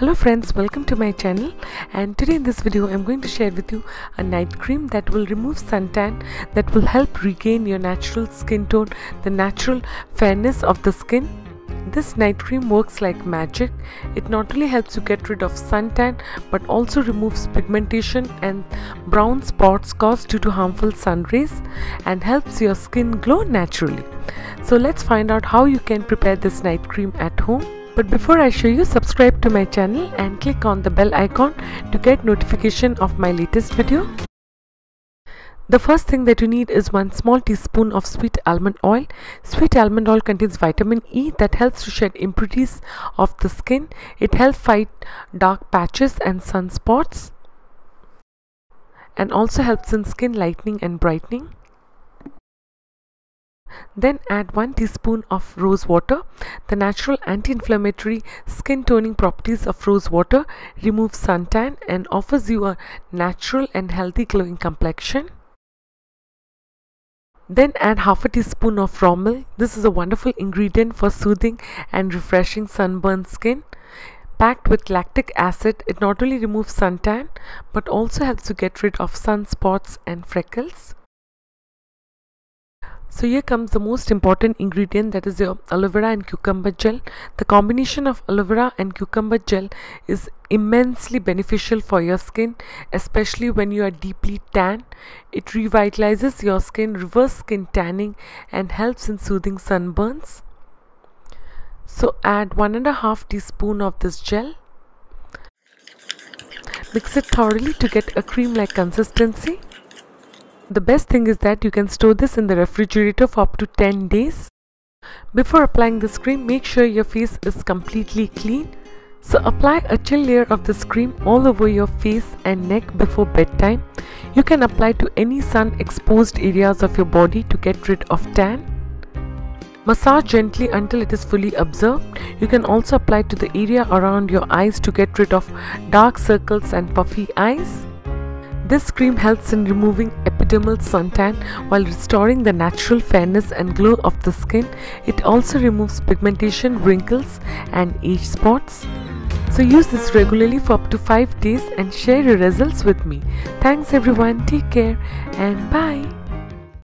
Hello friends, welcome to my channel, and today in this video I'm going to share with you a night cream that will remove suntan, that will help regain your natural skin tone, the natural fairness of the skin. This night cream works like magic. It not only helps you get rid of suntan but also removes pigmentation and brown spots caused due to harmful sun rays and helps your skin glow naturally. So let's find out how you can prepare this night cream at home. But before I show you, subscribe to my channel and click on the bell icon to get notification of my latest video. The first thing that you need is 1 small teaspoon of sweet almond oil. Sweet almond oil contains vitamin E that helps to shed impurities of the skin. It helps fight dark patches and sunspots and also helps in skin lightening and brightening. Then add 1 teaspoon of rose water. The natural anti-inflammatory skin toning properties of rose water remove suntan and offers you a natural and healthy glowing complexion. Then add half a teaspoon of raw milk. This is a wonderful ingredient for soothing and refreshing sunburned skin. Packed with lactic acid, it not only removes suntan but also helps to get rid of sunspots and freckles. So here comes the most important ingredient, that is your aloe vera and cucumber gel. The combination of aloe vera and cucumber gel is immensely beneficial for your skin, especially when you are deeply tan. It revitalizes your skin, reverses skin tanning and helps in soothing sunburns. So add 1.5 teaspoon of this gel. Mix it thoroughly to get a cream-like consistency. The best thing is that you can store this in the refrigerator for up to 10 days. Before applying this cream, make sure your face is completely clean. So apply a chill layer of this cream all over your face and neck before bedtime. You can apply to any sun exposed areas of your body to get rid of tan. Massage gently until it is fully absorbed. You can also apply to the area around your eyes to get rid of dark circles and puffy eyes. This cream helps in removing epidermal suntan while restoring the natural fairness and glow of the skin. It also removes pigmentation, wrinkles and age spots. So use this regularly for up to 5 days and share your results with me. Thanks everyone, take care and bye.